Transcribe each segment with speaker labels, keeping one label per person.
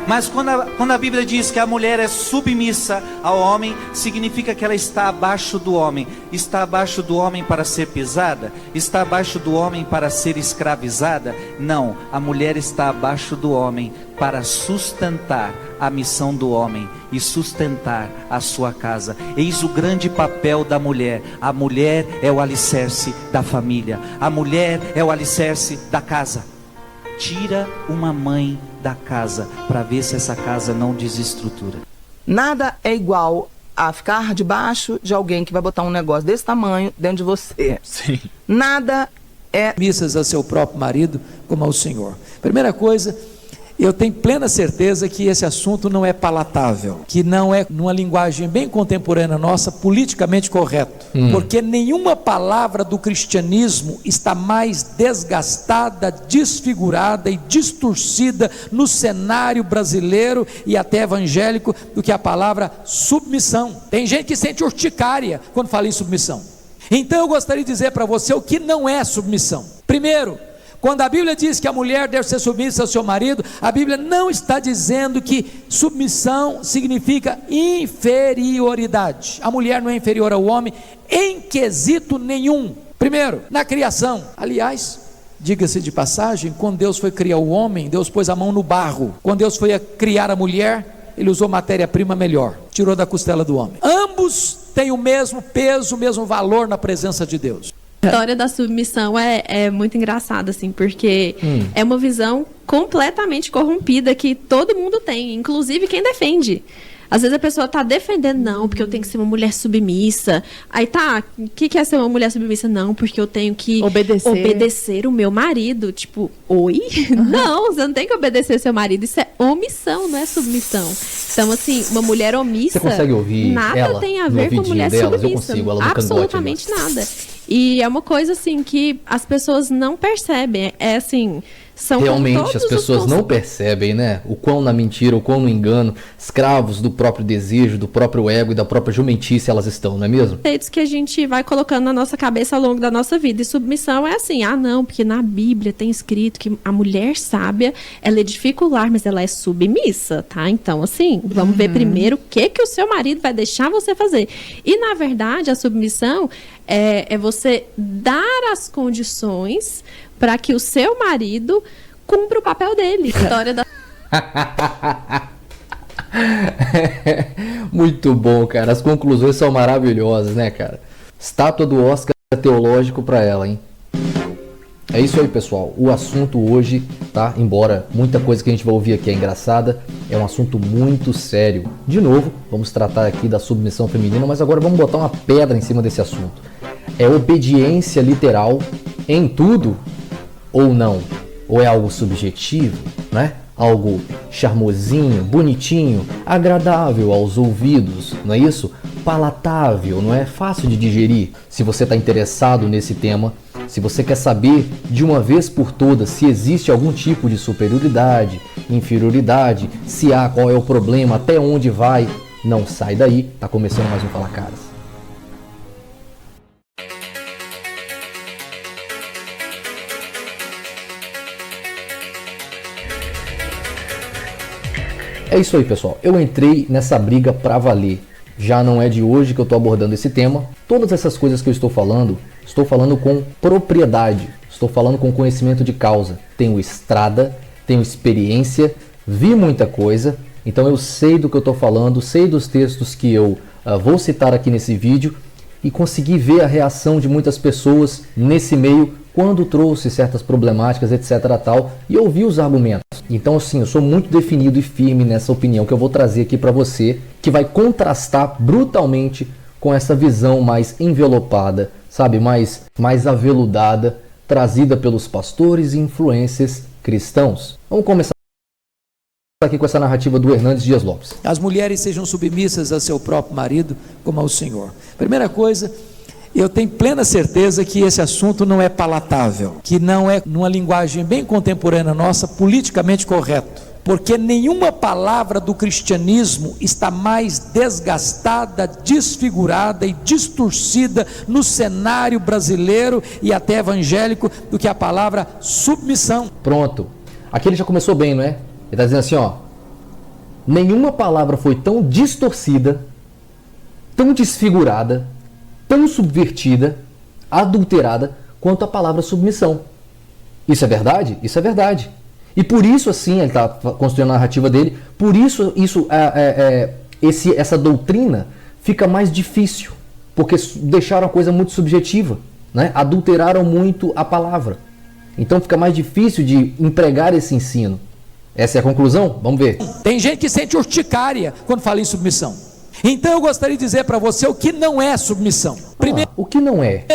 Speaker 1: Mas quando a Bíblia diz que a mulher é submissa ao homem, significa que ela está abaixo do homem. Está abaixo do homem para ser pisada? Está abaixo do homem para ser escravizada? Não, a mulher está abaixo do homem para sustentar a missão do homem e sustentar a sua casa. Eis o grande papel da mulher. A mulher é o alicerce da família. A mulher é o alicerce da casa. Tira uma mãe da casa para ver se essa casa não desestrutura.
Speaker 2: Nada é igual a ficar debaixo de alguém que vai botar um negócio desse tamanho dentro de você.
Speaker 3: Sim.
Speaker 2: Nada é...
Speaker 4: Submissas a seu próprio marido como ao Senhor. Primeira coisa, eu tenho plena certeza que esse assunto não é palatável, que não é, numa linguagem bem contemporânea nossa, politicamente correto, porque nenhuma palavra do cristianismo está mais desgastada, desfigurada e distorcida no cenário brasileiro e até evangélico do que a palavra submissão. Tem gente que sente urticária quando fala em submissão. Então eu gostaria de dizer para você o que não é submissão. Primeiro, quando a Bíblia diz que a mulher deve ser submissa ao seu marido, a Bíblia não está dizendo que submissão significa inferioridade. A mulher não é inferior ao homem em quesito nenhum. Primeiro, na criação. Aliás, diga-se de passagem, quando Deus foi criar o homem, Deus pôs a mão no barro. Quando Deus foi criar a mulher, Ele usou matéria-prima melhor, tirou da costela do homem. Ambos têm o mesmo peso, o mesmo valor na presença de Deus.
Speaker 5: A história da submissão é muito engraçada, assim, porque é uma visão completamente corrompida que todo mundo tem, inclusive quem defende. Às vezes a pessoa está defendendo, não, porque eu tenho que ser uma mulher submissa. Aí tá, o que é ser uma mulher submissa? Não, porque eu tenho que obedecer o meu marido. Tipo, oi? Não, você não tem que obedecer seu marido. Isso é omissão, não é submissão. Então, assim, uma mulher omissa,
Speaker 3: você consegue ouvir
Speaker 5: nada
Speaker 3: ela
Speaker 5: tem a ver com mulher
Speaker 3: delas?
Speaker 5: submissa.
Speaker 3: Eu consigo, ela no
Speaker 5: absolutamente
Speaker 3: cangote,
Speaker 5: nada. E é uma coisa, assim, que as pessoas não percebem. É assim...
Speaker 3: Realmente as pessoas não percebem, né? O quão na mentira, o quão no engano, escravos do próprio desejo, do próprio ego e da própria jumentice elas estão, não é mesmo?
Speaker 5: Conceitos que a gente vai colocando na nossa cabeça ao longo da nossa vida. E submissão é assim, não, porque na Bíblia tem escrito que a mulher sábia, ela edifica o lar, mas ela é submissa, tá? Então, assim, vamos ver primeiro o que o seu marido vai deixar você fazer. E, na verdade, a submissão é você dar as condições para que o seu marido cumpra o papel dele. História da...
Speaker 3: Muito bom, cara. As conclusões são maravilhosas, né, cara? Estátua do Oscar teológico para ela, hein? É isso aí, pessoal. O assunto hoje, tá? Embora muita coisa que a gente vai ouvir aqui é engraçada, é um assunto muito sério. De novo, vamos tratar aqui da submissão feminina, mas agora vamos botar uma pedra em cima desse assunto. É obediência literal em tudo ou não? Ou é algo subjetivo, né? Algo charmosinho, bonitinho, agradável aos ouvidos, não é isso? Palatável, não é? Fácil de digerir. Se você está interessado nesse tema, se você quer saber de uma vez por todas se existe algum tipo de superioridade, inferioridade, se há, qual é o problema, até onde vai, não sai daí, tá começando mais um Fala Caras. É isso aí, pessoal. Eu entrei nessa briga pra valer. Já não é de hoje que eu estou abordando esse tema. Todas essas coisas que eu estou falando com propriedade. Estou falando com conhecimento de causa. Tenho estrada, tenho experiência, vi muita coisa. Então eu sei do que eu estou falando, sei dos textos que eu vou citar aqui nesse vídeo e consegui ver a reação de muitas pessoas nesse meio quando trouxe certas problemáticas, etc. tal, e ouvi os argumentos. Então, assim, eu sou muito definido e firme nessa opinião que eu vou trazer aqui para você, que vai contrastar brutalmente com essa visão mais envelopada, sabe, mais aveludada, trazida pelos pastores e influencers cristãos. Vamos começar aqui com essa narrativa do Hernandes Dias Lopes.
Speaker 4: As mulheres sejam submissas a seu próprio marido como ao Senhor. Primeira coisa, eu tenho plena certeza que esse assunto não é palatável, que não é, numa linguagem bem contemporânea nossa, politicamente correto, porque nenhuma palavra do cristianismo está mais desgastada, desfigurada e distorcida no cenário brasileiro e até evangélico do que a palavra submissão.
Speaker 3: Pronto. Aqui ele já começou bem, não é? Ele está dizendo assim, ó, Nenhuma palavra foi tão distorcida, tão desfigurada, tão subvertida, adulterada, quanto a palavra submissão. Isso é verdade? Isso é verdade. E por isso, assim, ele está construindo a narrativa dele, por isso essa doutrina fica mais difícil, porque deixaram a coisa muito subjetiva, né? Adulteraram muito a palavra. Então fica mais difícil de empregar esse ensino. Essa é a conclusão? Vamos ver.
Speaker 4: Tem gente que sente urticária quando fala em submissão. Então eu gostaria de dizer para você o que não é submissão. Primeiro,
Speaker 3: o que não é?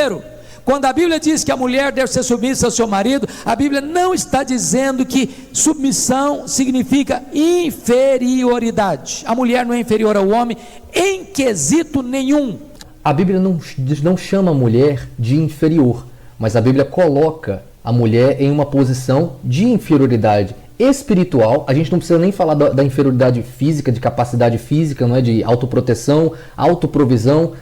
Speaker 4: Quando a Bíblia diz que a mulher deve ser submissa ao seu marido, a Bíblia não está dizendo que submissão significa inferioridade. A mulher não é inferior ao homem em quesito nenhum.
Speaker 3: A Bíblia não chama a mulher de inferior, mas a Bíblia coloca a mulher em uma posição de inferioridade espiritual. A gente não precisa nem falar da inferioridade física, de capacidade física, não é? De autoproteção, autoprovisão,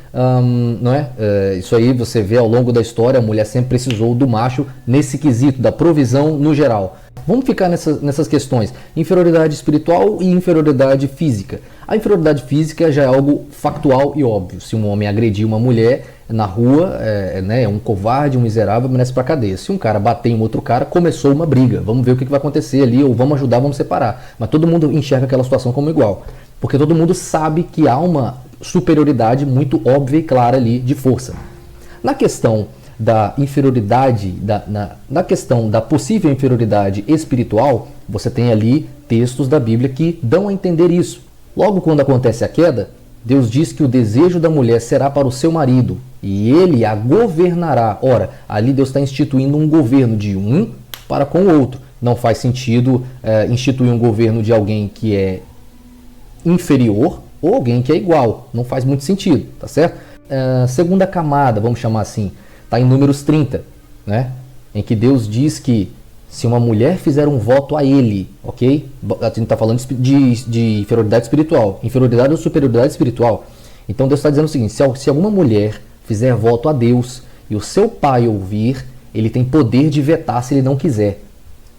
Speaker 3: não é? Isso aí você vê ao longo da história, a mulher sempre precisou do macho nesse quesito, da provisão no geral. Vamos ficar nessas questões, inferioridade espiritual e inferioridade física. A inferioridade física já é algo factual e óbvio. Se um homem agredir uma mulher na rua, é um covarde, um miserável, merece pra cadeia. Se um cara bater em outro cara, começou uma briga. Vamos ver o que vai acontecer ali, ou vamos ajudar, vamos separar. Mas todo mundo enxerga aquela situação como igual. Porque todo mundo sabe que há uma superioridade muito óbvia e clara ali de força. Na questão da inferioridade, na questão da possível inferioridade espiritual, você tem ali textos da Bíblia que dão a entender isso. Logo quando acontece a queda, Deus diz que o desejo da mulher será para o seu marido e ele a governará. Ora, ali Deus está instituindo um governo de um para com o outro. Não faz sentido instituir um governo de alguém que é inferior ou alguém que é igual. Não faz muito sentido, tá certo? Segunda camada, vamos chamar assim, está em Números 30, né? Em que Deus diz que se uma mulher fizer um voto a ele, ok? A gente está falando de inferioridade espiritual, inferioridade ou superioridade espiritual. Então Deus está dizendo o seguinte: se alguma mulher fizer voto a Deus e o seu pai ouvir, ele tem poder de vetar se ele não quiser.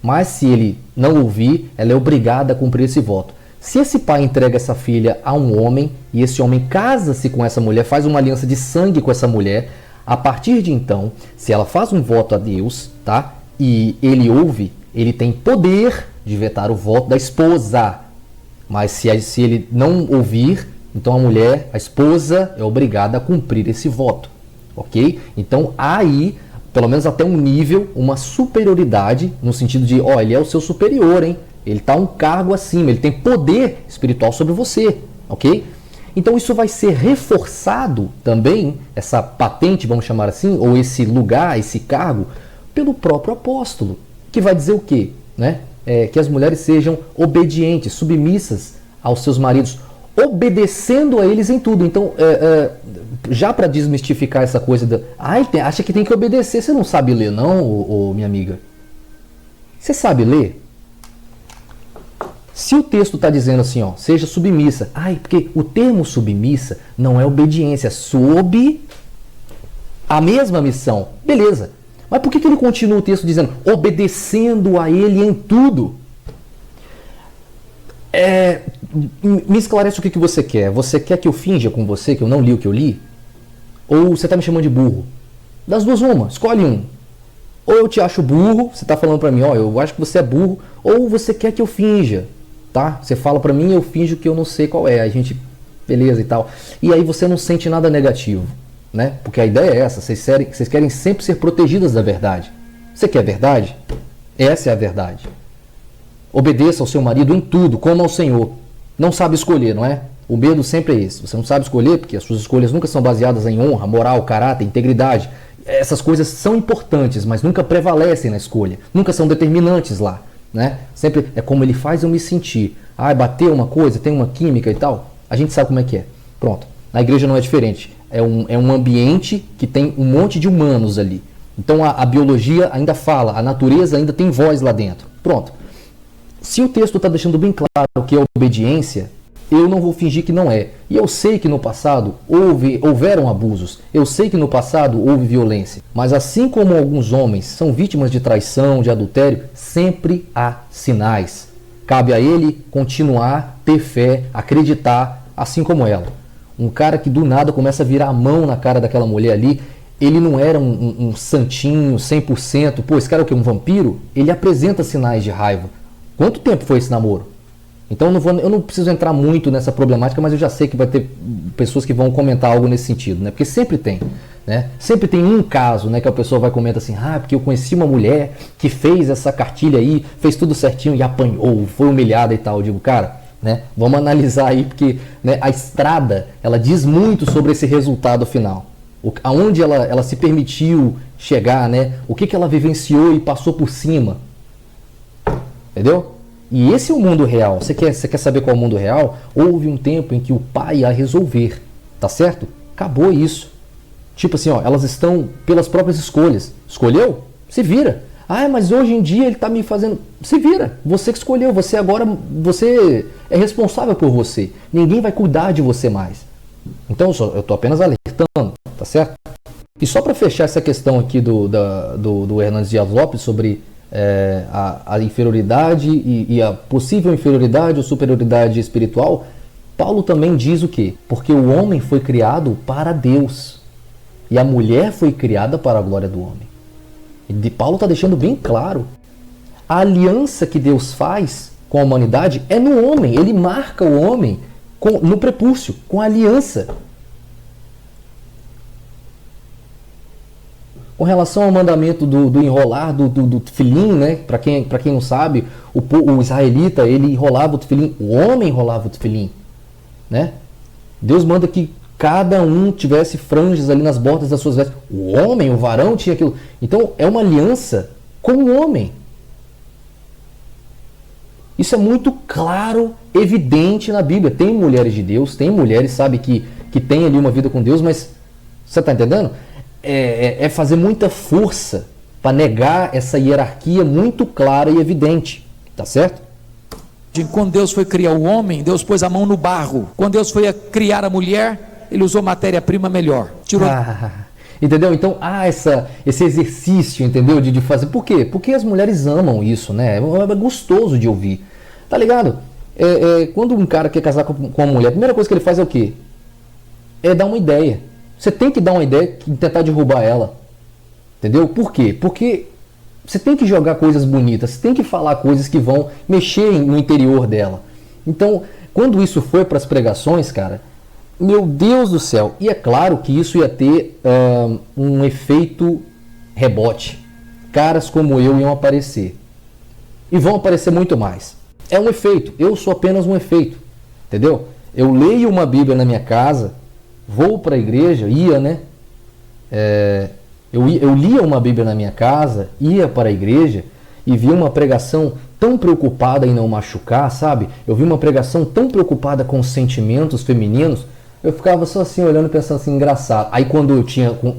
Speaker 3: Mas se ele não ouvir, ela é obrigada a cumprir esse voto. Se esse pai entrega essa filha a um homem e esse homem casa-se com essa mulher, faz uma aliança de sangue com essa mulher, a partir de então, se ela faz um voto a Deus, tá? E ele ouve, ele tem poder de vetar o voto da esposa. Mas se ele não ouvir, então a mulher, a esposa, é obrigada a cumprir esse voto, ok? Então há aí, pelo menos até um nível, uma superioridade, no sentido de, ele é o seu superior, hein? Ele está um cargo acima, ele tem poder espiritual sobre você, ok? Então isso vai ser reforçado também, essa patente, vamos chamar assim, ou esse lugar, esse cargo, pelo próprio apóstolo, que vai dizer o quê? Né? Que as mulheres sejam obedientes, submissas aos seus maridos, obedecendo a eles em tudo. Então, já para desmistificar essa coisa acha que tem que obedecer, você não sabe ler não, minha amiga? Você sabe ler? Se o texto está dizendo assim, seja submissa, porque o termo submissa não é obediência, sob a mesma missão, beleza. Mas por que ele continua o texto dizendo obedecendo a ele em tudo? Me esclarece o que você quer. Você quer que eu finja com você que eu não li o que eu li? Ou você está me chamando de burro? Das duas uma, escolhe um. Ou eu te acho burro, você está falando para mim, eu acho que você é burro, ou você quer que eu finja, tá? Você fala para mim e eu finjo que eu não sei qual é, a gente, beleza e tal. E aí você não sente nada negativo. Né? Porque a ideia é essa, vocês querem sempre ser protegidas da verdade. Você quer verdade? Essa é a verdade. Obedeça ao seu marido em tudo, como ao Senhor. Não sabe escolher, não é? O medo sempre é esse. Você não sabe escolher porque as suas escolhas nunca são baseadas em honra, moral, caráter, integridade. Essas coisas são importantes, mas nunca prevalecem na escolha. Nunca são determinantes lá. Né? Sempre é como ele faz eu me sentir. Bateu uma coisa, tem uma química e tal. A gente sabe como é que é. Pronto. Na igreja não é diferente. É um ambiente que tem um monte de humanos ali. Então a biologia ainda fala, a natureza ainda tem voz lá dentro. Pronto. Se o texto está deixando bem claro o que é obediência, eu não vou fingir que não é. E eu sei que no passado houveram abusos. Eu sei que no passado houve violência. Mas assim como alguns homens são vítimas de traição, de adultério, sempre há sinais. Cabe a ele continuar, ter fé, acreditar, assim como ela. Um cara que do nada começa a virar a mão na cara daquela mulher ali, ele não era um santinho 100%. Pô, esse cara é o quê? Um vampiro? Ele apresenta sinais de raiva. Quanto tempo foi esse namoro? Então eu não preciso entrar muito nessa problemática, mas eu já sei que vai ter pessoas que vão comentar algo nesse sentido, né? Porque sempre tem, né? Sempre tem um caso, né, que a pessoa vai comentar assim, porque eu conheci uma mulher que fez essa cartilha aí, fez tudo certinho e apanhou, foi humilhada e tal. Eu digo, cara, né, vamos analisar aí, porque, né, a estrada, ela diz muito sobre esse resultado final. Aonde ela se permitiu chegar, né? O que ela vivenciou e passou por cima. Entendeu? E esse é o mundo real. Você quer saber qual é o mundo real? Houve um tempo em que o pai ia resolver, tá certo? Acabou isso. Tipo assim, ó, elas estão pelas próprias escolhas. Escolheu? Se vira. Mas hoje em dia ele tá me fazendo... Se vira. Você que escolheu. Você é responsável por você. Ninguém vai cuidar de você mais. Então eu tô apenas alertando, tá certo? E só para fechar essa questão aqui do Hernandes Dias Lopes sobre a inferioridade e a possível inferioridade ou superioridade espiritual, Paulo também diz o quê? Porque o homem foi criado para Deus e a mulher foi criada para a glória do homem. E Paulo está deixando bem claro, a aliança que Deus faz com a humanidade é no homem, ele marca o homem no prepúcio, com a aliança. Com relação ao mandamento do enrolar do tefilim, né? Para quem não sabe, o israelita, ele enrolava o tefilim, o homem enrolava o tefilim, né? Deus manda que cada um tivesse franjas ali nas bordas das suas vestes. O homem, o varão, tinha aquilo. Então é uma aliança com o homem. Isso é muito claro, evidente na Bíblia. Tem mulheres de Deus, tem mulheres, sabe, que tem ali uma vida com Deus, mas você está entendendo? É fazer muita força para negar essa hierarquia muito clara e evidente, tá certo?
Speaker 4: Quando Deus foi criar o homem, Deus pôs a mão no barro. Quando Deus foi criar a mulher, ele usou matéria-prima melhor. Tirou...
Speaker 3: Entendeu? Então há esse exercício, entendeu? De fazer. Por quê? Porque as mulheres amam isso, né? É gostoso de ouvir. Tá ligado? Quando um cara quer casar com uma mulher, a primeira coisa que ele faz é o quê? É dar uma ideia. Você tem que dar uma ideia e tentar derrubar ela. Entendeu? Por quê? Porque você tem que jogar coisas bonitas, você tem que falar coisas que vão mexer no interior dela. Então, quando isso foi para as pregações, cara, meu Deus do céu, e é claro que isso ia ter um efeito rebote. Caras como eu iam aparecer. E vão aparecer muito mais. É um efeito, eu sou apenas um efeito. Entendeu? Eu leio uma Bíblia na minha casa, vou para a igreja, né? Eu lia uma Bíblia na minha casa, ia para a igreja e via uma pregação tão preocupada em não machucar, sabe? Eu vi uma pregação tão preocupada com os sentimentos femininos, eu ficava só assim olhando, pensando assim, engraçado. Aí quando eu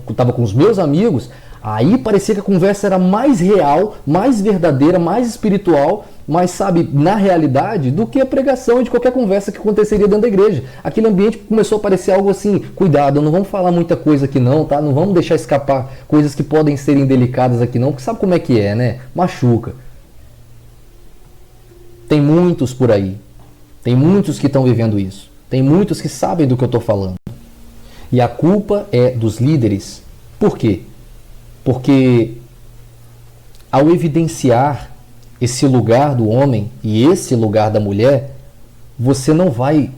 Speaker 3: estava com os meus amigos, aí parecia que a conversa era mais real, mais verdadeira, mais espiritual, mas sabe, na realidade, do que a pregação de qualquer conversa que aconteceria dentro da igreja. Aquele ambiente começou a parecer algo assim, cuidado, não vamos falar muita coisa aqui não, tá? Não vamos deixar escapar coisas que podem serem delicadas aqui não, porque sabe como é que é, né? Machuca. Tem muitos por aí, tem muitos que estão vivendo isso, tem muitos que sabem do que eu estou falando. E a culpa é dos líderes. Por quê? Porque ao evidenciar esse lugar do homem e esse lugar da mulher, você não vai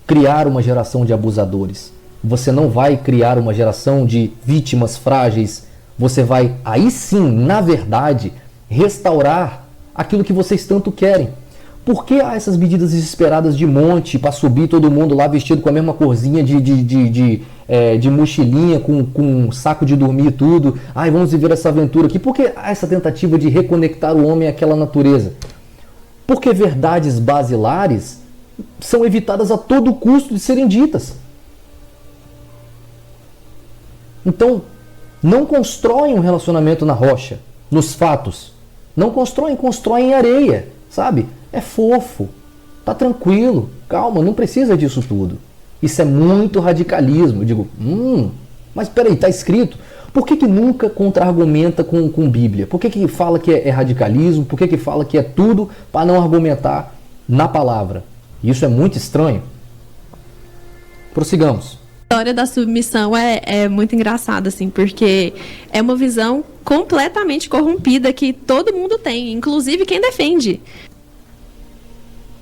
Speaker 3: criar uma geração de abusadores. Você não vai criar uma geração de vítimas frágeis. Você vai, aí sim, na verdade, restaurar aquilo que vocês tanto querem. Por que há essas medidas desesperadas de monte para subir todo mundo lá vestido com a mesma corzinha de mochilinha, com um saco de dormir e tudo? Ai, vamos viver essa aventura aqui. Por que há essa tentativa de reconectar o homem àquela natureza? Porque verdades basilares são evitadas a todo custo de serem ditas. Então, não constroem um relacionamento na rocha, nos fatos. Não constroem em areia, sabe? É fofo, tá tranquilo, calma, não precisa disso tudo. Isso é muito radicalismo. Eu digo, mas peraí, tá escrito. Por que nunca contra-argumenta com Bíblia? Por que fala que é radicalismo? Por que fala que é tudo para não argumentar na palavra? Isso é muito estranho. Prossigamos.
Speaker 5: A história da submissão é muito engraçada, assim, porque é uma visão completamente corrompida que todo mundo tem, inclusive quem defende.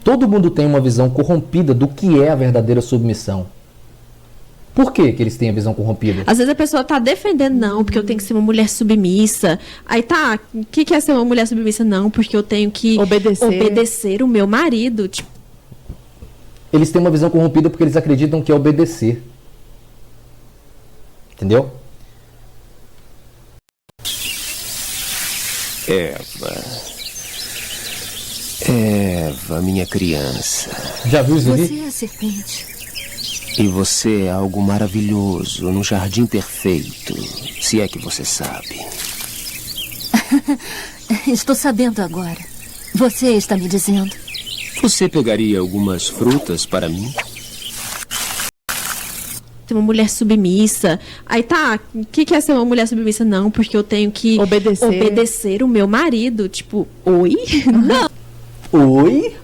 Speaker 3: Todo mundo tem uma visão corrompida do que é a verdadeira submissão. Por que eles têm a visão corrompida?
Speaker 5: Às vezes a pessoa tá defendendo, não, porque eu tenho que ser uma mulher submissa. Aí tá, o que é ser uma mulher submissa? Não, porque eu tenho que obedecer o meu marido. Tipo,
Speaker 3: eles têm uma visão corrompida porque eles acreditam que é obedecer. Entendeu?
Speaker 6: Eva, minha criança.
Speaker 3: Já viu isso aqui?
Speaker 7: Você é a serpente.
Speaker 6: E você é algo maravilhoso num jardim perfeito, se é que você sabe.
Speaker 7: Estou sabendo agora. Você está me dizendo.
Speaker 6: Você pegaria algumas frutas para mim?
Speaker 5: ser uma mulher submissa. Aí tá, o que é ser uma mulher submissa? Não, porque eu tenho que obedecer o meu marido. Tipo, oi? Não.
Speaker 3: Oi?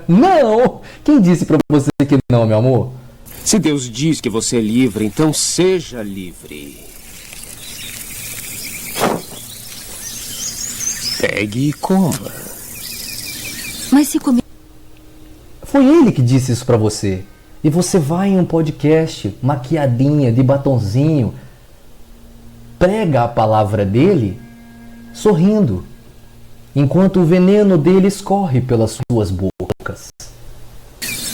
Speaker 3: Não! Quem disse pra você que não, meu amor?
Speaker 6: Se Deus diz que você é livre, então seja livre. Pegue e coma.
Speaker 7: Mas se comer...
Speaker 3: Foi ele que disse isso pra você. E você vai em um podcast, maquiadinha, de batonzinho, prega a palavra dele, sorrindo, enquanto o veneno dele escorre pelas suas bocas.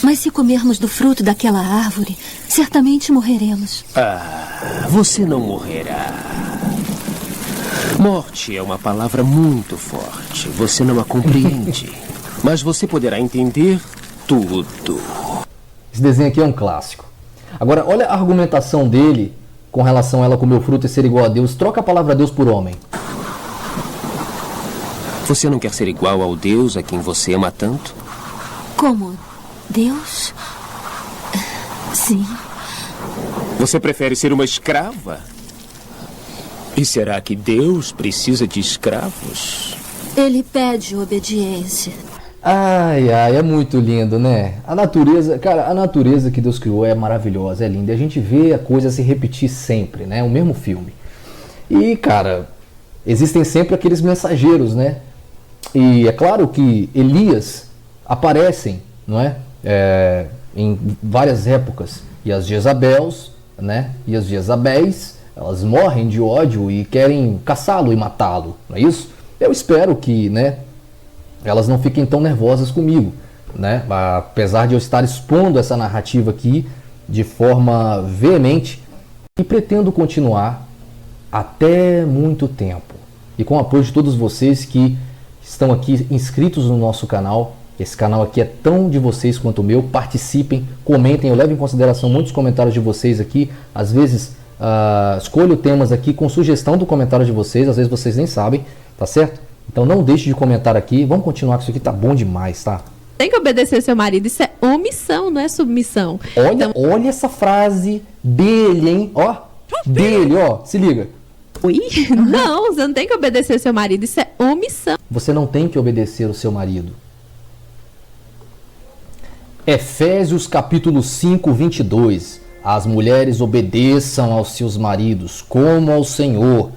Speaker 7: Mas se comermos do fruto daquela árvore, certamente morreremos.
Speaker 6: Ah, você não morrerá. Morte é uma palavra muito forte. Você não a compreende. Mas você poderá entender tudo.
Speaker 3: Esse desenho aqui é um clássico. Agora, olha a argumentação dele com relação a ela comer o fruto e ser igual a Deus. Troca a palavra Deus por homem.
Speaker 6: Você não quer ser igual ao Deus a quem você ama tanto?
Speaker 7: Como? Deus? Sim.
Speaker 6: Você prefere ser uma escrava? E será que Deus precisa de escravos?
Speaker 7: Ele pede obediência.
Speaker 3: Ai, ai, é muito lindo, né? A natureza, cara, a natureza que Deus criou é maravilhosa, é linda. E a gente vê a coisa se repetir sempre, né? O mesmo filme. E, cara, existem sempre aqueles mensageiros, né? E é claro que Elias aparecem, não é? Em várias épocas. E as Jezabels, né? E as Jezabéis, elas morrem de ódio e querem caçá-lo e matá-lo, não é isso? Eu espero que, né, elas não fiquem tão nervosas comigo, né? Apesar de eu estar expondo essa narrativa aqui de forma veemente, e pretendo continuar até muito tempo. E com o apoio de todos vocês que estão aqui inscritos no nosso canal. Esse canal aqui é tão de vocês quanto o meu. Participem, comentem, eu levo em consideração muitos comentários de vocês aqui. Às vezes escolho temas aqui com sugestão do comentário de vocês, às vezes vocês nem sabem, tá certo? Então não deixe de comentar aqui. Vamos continuar, que isso aqui tá bom demais, tá?
Speaker 5: Tem que obedecer seu marido, isso é omissão, não é submissão.
Speaker 3: Olha essa frase dele, hein? Ó, dele, ó, se liga.
Speaker 5: Oi? Não, você não tem que obedecer seu marido, isso é omissão.
Speaker 3: Você não tem que obedecer o seu marido. Efésios capítulo 5, 22. As mulheres obedeçam aos seus maridos como ao Senhor,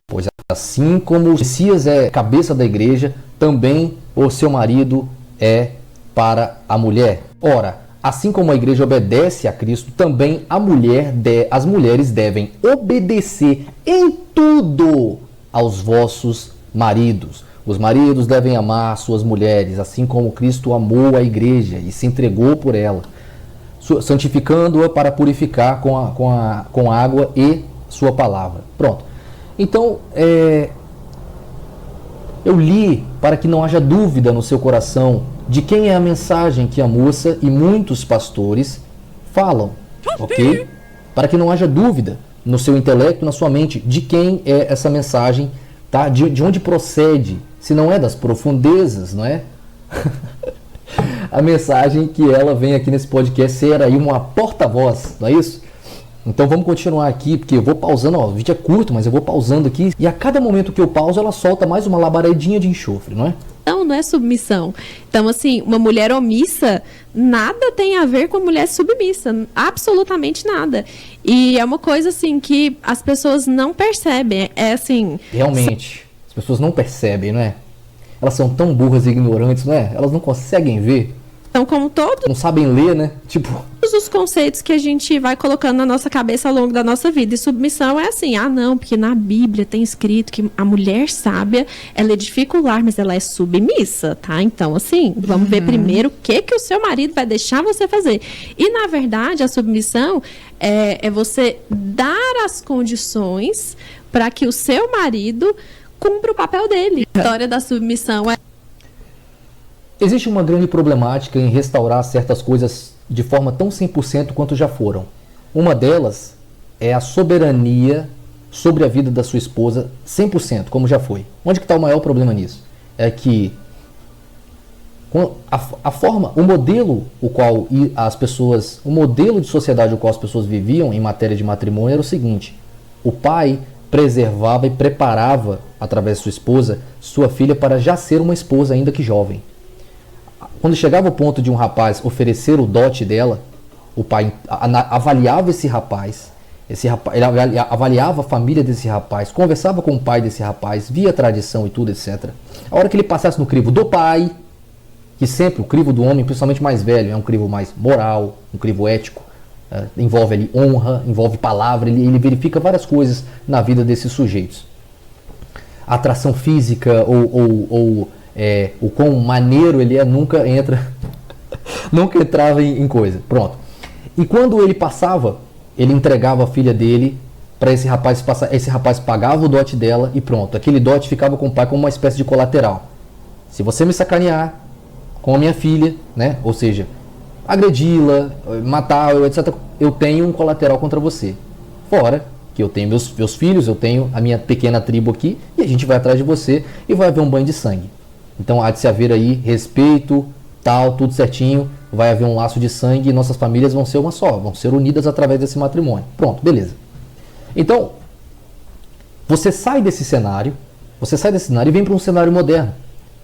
Speaker 3: pois assim como o Messias é cabeça da igreja, também o seu marido é para a mulher. Ora, assim como a igreja obedece a Cristo, também as mulheres devem obedecer em tudo aos vossos maridos. Os maridos devem amar suas mulheres, assim como Cristo amou a igreja e se entregou por ela, santificando-a para purificar com água e sua palavra. Pronto. Então, eu li para que não haja dúvida no seu coração de quem é a mensagem que a moça e muitos pastores falam, ok? Para que não haja dúvida no seu intelecto, na sua mente, de quem é essa mensagem, tá? De onde procede, se não é das profundezas, não é? A mensagem que ela vem aqui nesse podcast ser aí uma porta-voz, não é isso? Então vamos continuar aqui, porque eu vou pausando, ó, o vídeo é curto, mas eu vou pausando aqui. E a cada momento que eu pauso, ela solta mais uma labaredinha de enxofre, não é?
Speaker 5: Não é submissão. Então, assim, uma mulher omissa nada tem a ver com a mulher submissa. Absolutamente nada. E é uma coisa, assim, que as pessoas não percebem. É assim...
Speaker 3: Realmente, as pessoas não percebem, não é? Elas são tão burras e ignorantes, não é? Elas não conseguem ver.
Speaker 5: Então, como todos
Speaker 3: Não sabem ler, né? Tipo...
Speaker 5: os conceitos que a gente vai colocando na nossa cabeça ao longo da nossa vida. E submissão é assim, não, porque na Bíblia tem escrito que a mulher sábia, ela é dificular, mas ela é submissa, tá? Então, assim, vamos ver primeiro o que o seu marido vai deixar você fazer. E, na verdade, a submissão é você dar as condições para que o seu marido cumpra o papel dele. A história da submissão é...
Speaker 3: Existe uma grande problemática em restaurar certas coisas de forma tão 100% quanto já foram. Uma delas é a soberania sobre a vida da sua esposa 100%, como já foi. Onde que está o maior problema nisso? É que a forma, o modelo o modelo de sociedade o qual as pessoas viviam em matéria de matrimônio era o seguinte: o pai preservava e preparava, através de sua esposa, sua filha para já ser uma esposa ainda que jovem. Quando chegava o ponto de um rapaz oferecer o dote dela, o pai avaliava esse rapaz, ele avaliava a família desse rapaz, conversava com o pai desse rapaz, via a tradição e tudo, etc. A hora que ele passasse no crivo do pai, que sempre o crivo do homem, principalmente mais velho, é um crivo mais moral, um crivo ético, envolve ali honra, envolve palavra, ele verifica várias coisas na vida desses sujeitos. A atração física ou o quão maneiro ele é, nunca entrava em coisa. Pronto. E quando ele passava, ele entregava a filha dele para esse rapaz passar. Esse rapaz pagava o dote dela e pronto. Aquele dote ficava com o pai como uma espécie de colateral. Se você me sacanear com a minha filha, né? Ou seja, agredi-la, matar, etc., eu tenho um colateral contra você. Fora que eu tenho meus filhos, eu tenho a minha pequena tribo aqui, e a gente vai atrás de você e vai haver um banho de sangue. Então há de se haver aí respeito, tal, tudo certinho, vai haver um laço de sangue e nossas famílias vão ser uma só, vão ser unidas através desse matrimônio. Pronto, beleza. Então, você sai desse cenário e vem para um cenário moderno,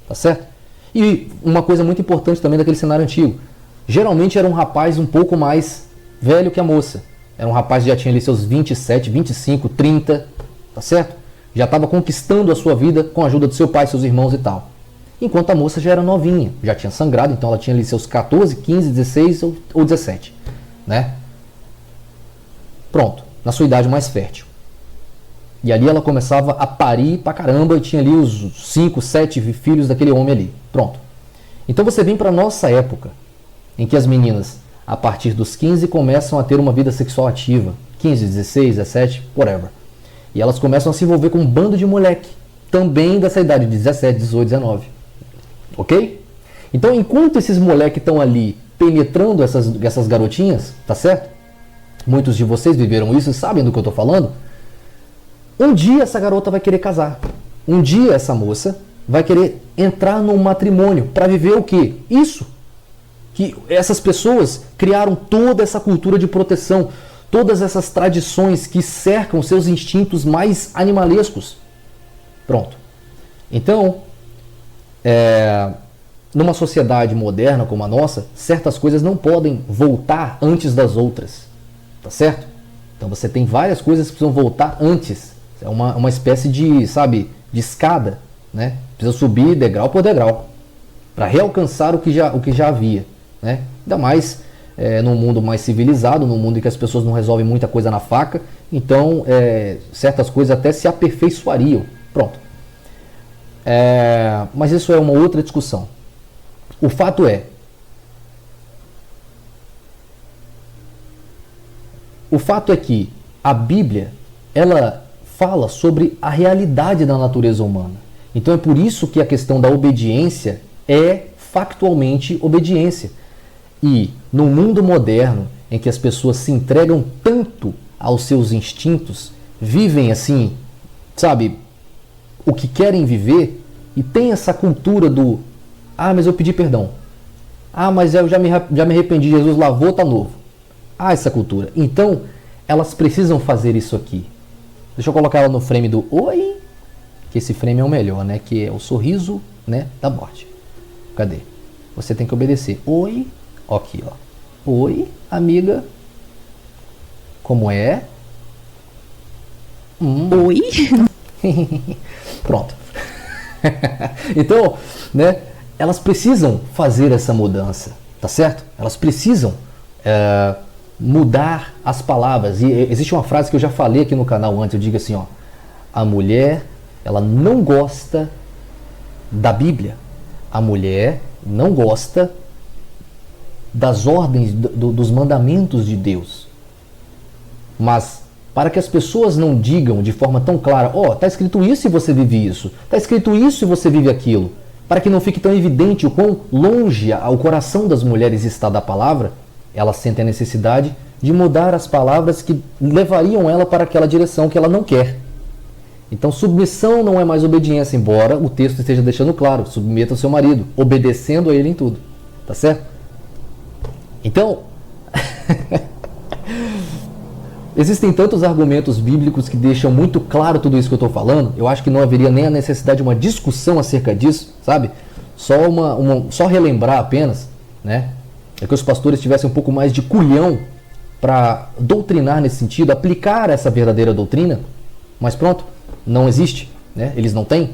Speaker 3: tá certo? E uma coisa muito importante também daquele cenário antigo, geralmente era um rapaz um pouco mais velho que a moça. Era um rapaz que já tinha ali seus 27, 25, 30, tá certo? Já estava conquistando a sua vida com a ajuda do seu pai, seus irmãos e tal. Enquanto a moça já era novinha, já tinha sangrado, então ela tinha ali seus 14, 15, 16 ou 17, né? Pronto, na sua idade mais fértil. E ali ela começava a parir pra caramba e tinha ali os 5, 7 filhos daquele homem ali. Pronto. Então você vem pra nossa época, em que as meninas, a partir dos 15, começam a ter uma vida sexual ativa. 15, 16, 17, whatever. E elas começam a se envolver com um bando de moleque, também dessa idade, de 17, 18, 19. Ok? Então, enquanto esses moleques estão ali penetrando essas garotinhas, tá certo? Muitos de vocês viveram isso e sabem do que eu estou falando. Um dia essa garota vai querer casar. Um dia essa moça vai querer entrar num matrimônio para viver o quê? Isso. Que essas pessoas criaram toda essa cultura de proteção, todas essas tradições que cercam seus instintos mais animalescos. Pronto. Então, numa sociedade moderna como a nossa, certas coisas não podem voltar antes das outras, tá certo? Então você tem várias coisas que precisam voltar antes. É uma espécie de, de escada, né? Precisa subir degrau por degrau para realcançar o que já havia, né? Ainda mais num mundo mais civilizado, num mundo em que as pessoas não resolvem muita coisa na faca, então certas coisas até se aperfeiçoariam. Pronto. Mas isso é uma outra discussão. O fato é que a Bíblia, ela fala sobre a realidade da natureza humana. Então é por isso que a questão da obediência é factualmente obediência. E no mundo moderno, em que as pessoas se entregam tanto aos seus instintos, vivem assim, o que querem viver, e tem essa cultura do mas eu pedi perdão. Mas eu já me arrependi, Jesus lavou, tá novo. Essa cultura. Então, elas precisam fazer isso aqui. Deixa eu colocar ela no frame do oi, que esse frame é o melhor, né? Que é o sorriso, né, da morte. Cadê? Você tem que obedecer. Oi, aqui, ó. Oi, amiga. Como é?
Speaker 5: Oi?
Speaker 3: Pronto. Então, né, elas precisam fazer essa mudança, tá certo? Elas precisam mudar as palavras. E existe uma frase que eu já falei aqui no canal antes, eu digo assim, ó, a mulher, ela não gosta da Bíblia. A mulher não gosta das ordens, dos mandamentos de Deus. Mas para que as pessoas não digam de forma tão clara, ó, tá escrito isso e você vive isso, tá escrito isso e você vive aquilo, para que não fique tão evidente o quão longe o coração das mulheres está da palavra, elas sentem a necessidade de mudar as palavras que levariam ela para aquela direção que ela não quer. Então submissão não é mais obediência, embora o texto esteja deixando claro, submeta ao seu marido, obedecendo a ele em tudo, tá certo? Então, existem tantos argumentos bíblicos que deixam muito claro tudo isso que eu estou falando. Eu acho que não haveria nem a necessidade de uma discussão acerca disso, sabe? Só relembrar apenas, né? É que os pastores tivessem um pouco mais de culhão para doutrinar nesse sentido, aplicar essa verdadeira doutrina. Mas pronto, não existe, né? Eles não têm.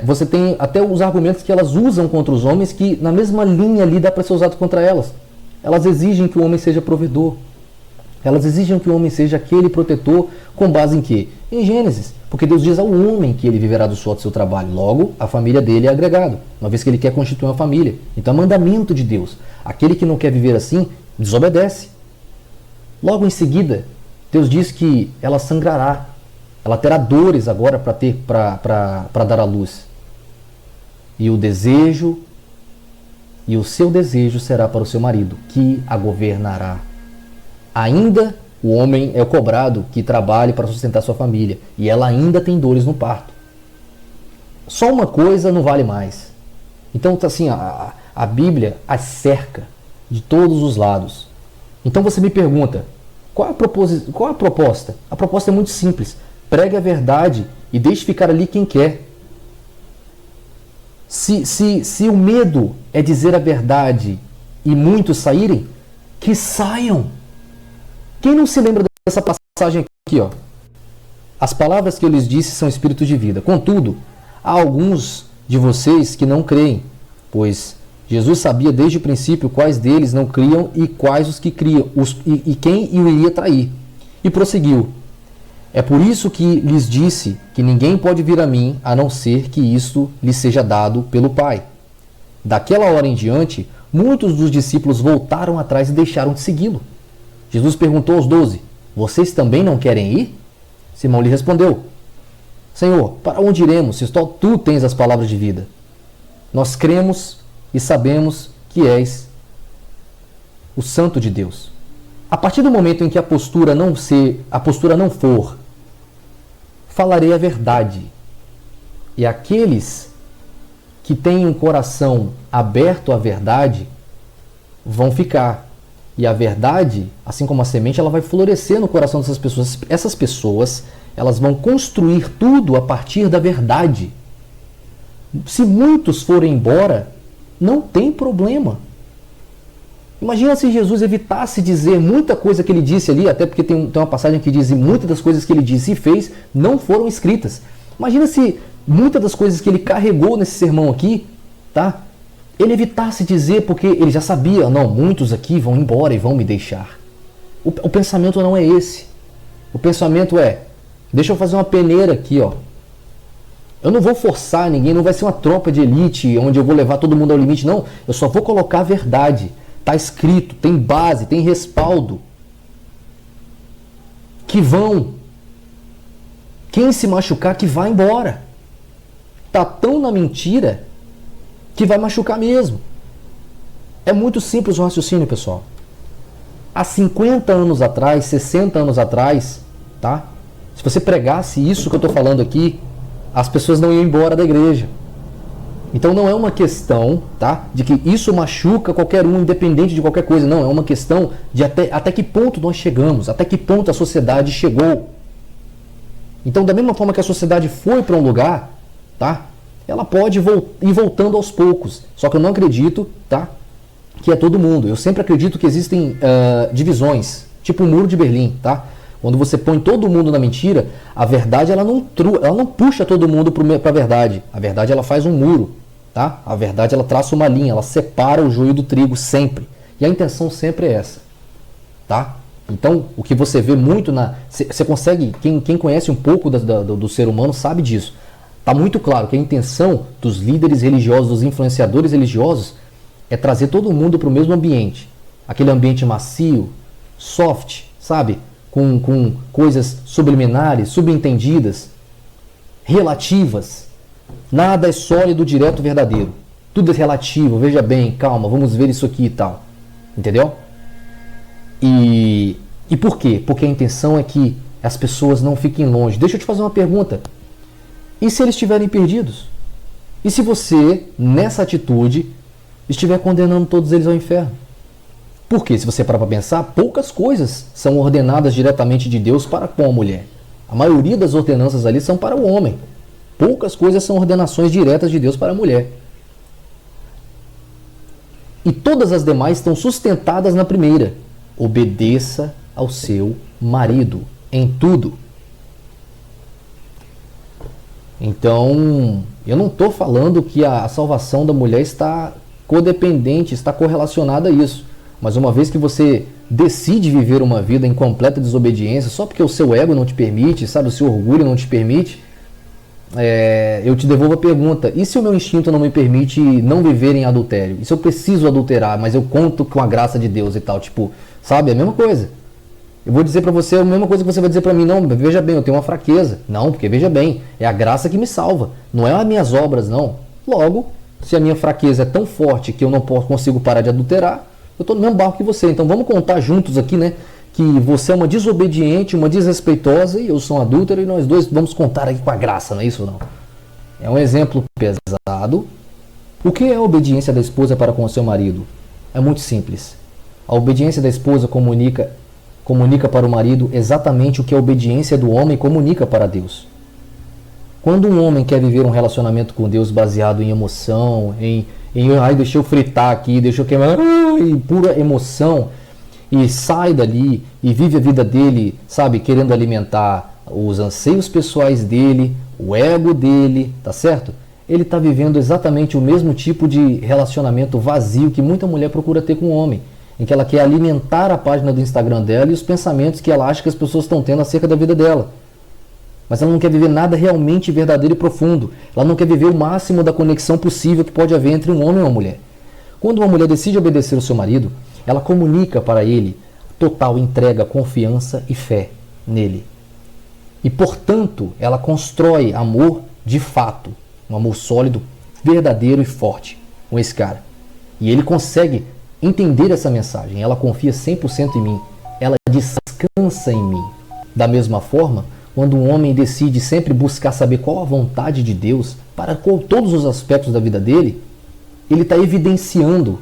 Speaker 3: Você tem até os argumentos que elas usam contra os homens, que na mesma linha ali dá para ser usado contra elas. Elas exigem que o homem seja provedor. Elas exigem que o homem seja aquele protetor, com base em quê? Em Gênesis. Porque Deus diz ao homem que ele viverá do suor do seu trabalho. Logo, a família dele é agregado, uma vez que ele quer constituir uma família. Então é mandamento de Deus. Aquele que não quer viver assim, desobedece. Logo em seguida, Deus diz que ela sangrará. Ela terá dores agora para dar à luz. E o seu desejo será para o seu marido, que a governará. Ainda o homem é cobrado que trabalhe para sustentar sua família. E ela ainda tem dores no parto. Só uma coisa não vale mais. Então, assim, a Bíblia as cerca de todos os lados. Então você me pergunta, qual a proposta? A proposta é muito simples. Pregue a verdade e deixe ficar ali quem quer. Se o medo é dizer a verdade e muitos saírem, que saiam. Quem não se lembra dessa passagem aqui, ó? As palavras que eu lhes disse são espírito de vida. Contudo, há alguns de vocês que não creem, pois Jesus sabia desde o princípio quais deles não criam e quais os que criam, e quem o iria trair. E prosseguiu. É por isso que lhes disse que ninguém pode vir a mim, a não ser que isto lhe seja dado pelo Pai. Daquela hora em diante, muitos dos discípulos voltaram atrás e deixaram de segui-lo. Jesus perguntou aos 12, vocês também não querem ir? Simão lhe respondeu, Senhor, para onde iremos, se só tu tens as palavras de vida? Nós cremos e sabemos que és o Santo de Deus. A partir do momento em que a postura não for, falarei a verdade. E aqueles que têm um coração aberto à verdade vão ficar. E a verdade, assim como a semente, ela vai florescer no coração dessas pessoas. Essas pessoas, elas vão construir tudo a partir da verdade. Se muitos forem embora, não tem problema. Imagina se Jesus evitasse dizer muita coisa que ele disse ali, até porque tem uma passagem que diz que muitas das coisas que ele disse e fez não foram escritas. Imagina se muitas das coisas que ele carregou nesse sermão aqui, tá? Ele evitasse dizer, porque ele já sabia, não, muitos aqui vão embora e vão me deixar. O pensamento não é esse. O pensamento é, deixa eu fazer uma peneira aqui, ó. Eu não vou forçar ninguém, não vai ser uma tropa de elite onde eu vou levar todo mundo ao limite, não. Eu só vou colocar a verdade. Está escrito, tem base, tem respaldo. Que vão. Quem se machucar, que vá embora. Está tão na mentira que vai machucar mesmo. É muito simples o raciocínio, pessoal. Há 50 anos atrás, 60 anos atrás, tá? Se você pregasse isso que eu estou falando aqui, as pessoas não iam embora da igreja. Então não é uma questão, tá, de que isso machuca qualquer um, independente de qualquer coisa. Não, é uma questão de até que ponto nós chegamos, até que ponto a sociedade chegou. Então, da mesma forma que a sociedade foi para um lugar, tá, ela pode ir voltando aos poucos. Só que eu não acredito, tá, que é todo mundo. Eu sempre acredito que existem divisões, tipo o Muro de Berlim, tá? Quando você põe todo mundo na mentira, a verdade ela não puxa todo mundo para a verdade. A verdade ela faz um muro, tá? A verdade ela traça uma linha, ela separa o joio do trigo sempre. E a intenção sempre é essa, tá? Então, o que você vê muito você consegue, quem conhece um pouco do ser humano sabe disso. Tá muito claro que a intenção dos líderes religiosos, dos influenciadores religiosos, é trazer todo mundo para o mesmo ambiente. Aquele ambiente macio, soft, sabe? Com coisas subliminares, subentendidas, relativas. Nada é sólido, direto, verdadeiro. Tudo é relativo, veja bem, calma, vamos ver isso aqui e tal. Entendeu? E por quê? Porque a intenção é que as pessoas não fiquem longe. Deixa eu te fazer uma pergunta. E se eles estiverem perdidos? E se você, nessa atitude, estiver condenando todos eles ao inferno? Porque, se você parar para pensar, poucas coisas são ordenadas diretamente de Deus para com a mulher. A maioria das ordenanças ali são para o homem. Poucas coisas são ordenações diretas de Deus para a mulher. E todas as demais estão sustentadas na primeira. Obedeça ao seu marido em tudo. Então, eu não estou falando que a salvação da mulher está codependente, está correlacionada a isso. Mas uma vez que você decide viver uma vida em completa desobediência, só porque o seu ego não te permite, sabe, o seu orgulho não te permite, eu te devolvo a pergunta: e se o meu instinto não me permite não viver em adultério? E se eu preciso adulterar, mas eu conto com a graça de Deus e tal? Tipo, sabe, é a mesma coisa. Eu vou dizer pra você a mesma coisa que você vai dizer pra mim: não, veja bem, eu tenho uma fraqueza. Não, porque veja bem, é a graça que me salva, não é as minhas obras, não. Logo, se a minha fraqueza é tão forte que eu não consigo parar de adulterar, eu estou no mesmo barco que você. Então vamos contar juntos aqui, né? Que você é uma desobediente, uma desrespeitosa e eu sou um adúltero, e nós dois vamos contar aqui com a graça, não é isso não? É um exemplo pesado. O que é a obediência da esposa para com o seu marido? É muito simples. A obediência da esposa comunica para o marido exatamente o que a obediência do homem comunica para Deus. Quando um homem quer viver um relacionamento com Deus baseado em emoção, ai, deixa eu fritar aqui, deixa eu queimar, em pura emoção, e sai dali e vive a vida dele, sabe, querendo alimentar os anseios pessoais dele, o ego dele, tá certo? Ele está vivendo exatamente o mesmo tipo de relacionamento vazio que muita mulher procura ter com o homem, em que ela quer alimentar a página do Instagram dela e os pensamentos que ela acha que as pessoas estão tendo acerca da vida dela. Mas ela não quer viver nada realmente verdadeiro e profundo. Ela não quer viver o máximo da conexão possível que pode haver entre um homem e uma mulher. Quando uma mulher decide obedecer ao seu marido, ela comunica para ele total entrega, confiança e fé nele. E, portanto, ela constrói amor de fato, um amor sólido, verdadeiro e forte com esse cara. E ele consegue entender essa mensagem. Ela confia 100% em mim. Ela descansa em mim. Da mesma forma, quando um homem decide sempre buscar saber qual a vontade de Deus para todos os aspectos da vida dele, ele está evidenciando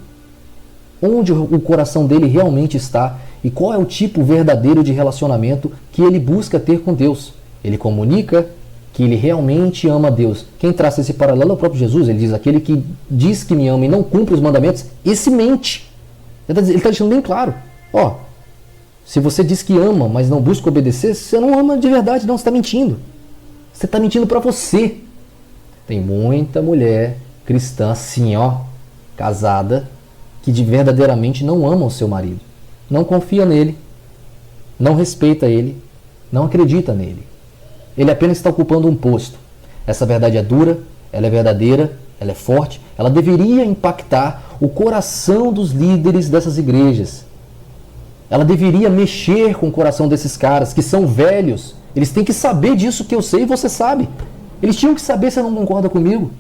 Speaker 3: onde o coração dele realmente está e qual é o tipo verdadeiro de relacionamento que ele busca ter com Deus. Ele comunica que ele realmente ama Deus. Quem traça esse paralelo é o próprio Jesus. Ele diz: aquele que diz que me ama e não cumpre os mandamentos, esse mente. Ele está deixando bem claro: ó, se você diz que ama, mas não busca obedecer, você não ama de verdade, não, você está mentindo. Você está mentindo para você. Tem muita mulher cristã assim, ó, casada, que verdadeiramente não ama o seu marido. Não confia nele, não respeita ele, não acredita nele. Ele apenas está ocupando um posto. Essa verdade é dura, ela é verdadeira, ela é forte, ela deveria impactar o coração dos líderes dessas igrejas. Ela deveria mexer com o coração desses caras que são velhos. Eles têm que saber disso que eu sei e você sabe. Eles tinham que saber, se você não concorda comigo.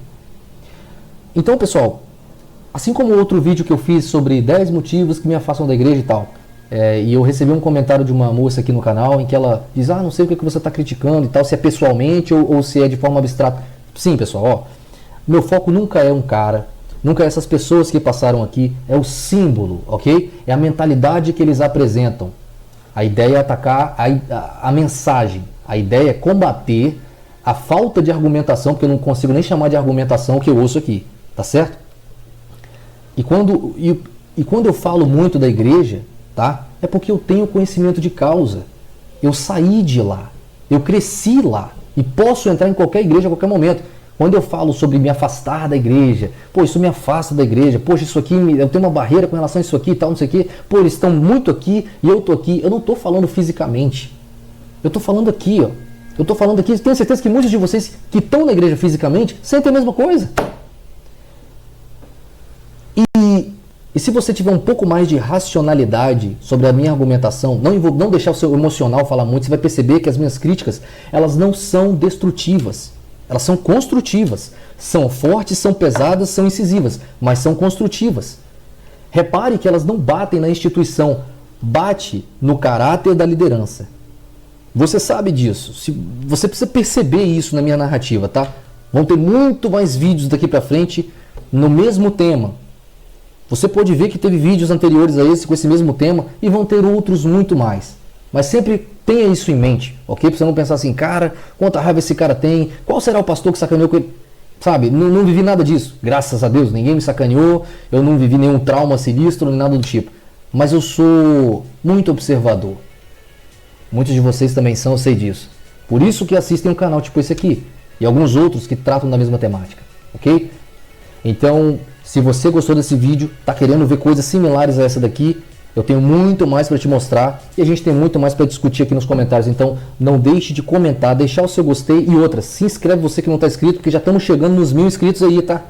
Speaker 3: Então, pessoal, assim como o outro vídeo que eu fiz sobre 10 motivos que me afastam da igreja e tal, e eu recebi um comentário de uma moça aqui no canal em que ela diz: não sei o que você está criticando e tal, se é pessoalmente ou se é de forma abstrata. Sim, pessoal, ó, Meu foco nunca é um cara, nunca é essas pessoas que passaram aqui, é o símbolo, ok? É a mentalidade que eles apresentam. A ideia é atacar a mensagem, a ideia é combater a falta de argumentação, porque eu não consigo nem chamar de argumentação o que eu ouço aqui, tá certo? E quando eu falo muito da igreja, tá? É porque eu tenho conhecimento de causa. Eu saí de lá, eu cresci lá e posso entrar em qualquer igreja a qualquer momento. Quando eu falo sobre me afastar da igreja, pô, isso me afasta da igreja, poxa, isso aqui, eu tenho uma barreira com relação a isso aqui e tal, não sei o quê, pô, eles estão muito aqui e eu tô aqui. Eu não tô falando fisicamente, eu tô falando aqui, ó. Eu tô falando aqui, tenho certeza que muitos de vocês que estão na igreja fisicamente sentem a mesma coisa. E se você tiver um pouco mais de racionalidade sobre a minha argumentação, não deixar o seu emocional falar muito, você vai perceber que as minhas críticas, elas não são destrutivas. Elas são construtivas. São fortes, são pesadas, são incisivas, mas são construtivas. Repare que elas não batem na instituição, bate no caráter da liderança. Você sabe disso. Você precisa perceber isso na minha narrativa, tá? Vão ter muito mais vídeos daqui pra frente no mesmo tema. Você pode ver que teve vídeos anteriores a esse com esse mesmo tema e vão ter outros muito mais. Mas sempre tenha isso em mente, ok? Pra você não pensar assim, cara, quanta raiva esse cara tem, qual será o pastor que sacaneou com ele? Sabe, não vivi nada disso, graças a Deus, ninguém me sacaneou, eu não vivi nenhum trauma sinistro, nem nada do tipo. Mas eu sou muito observador. Muitos de vocês também são, eu sei disso. Por isso que assistem um canal tipo esse aqui, e alguns outros que tratam da mesma temática, ok? Então, se você gostou desse vídeo, está querendo ver coisas similares a essa daqui, eu tenho muito mais para te mostrar e a gente tem muito mais para discutir aqui nos comentários. Então não deixe de comentar, deixar o seu gostei e outra, se inscreve você que não está inscrito, porque já estamos chegando nos 1000 inscritos aí, tá?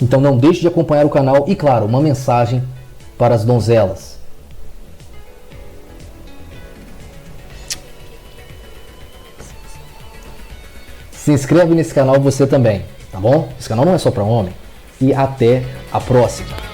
Speaker 3: Então não deixe de acompanhar o canal e, claro, uma mensagem para as donzelas. Se inscreve nesse canal você também, tá bom? Esse canal não é só para homem. E até a próxima.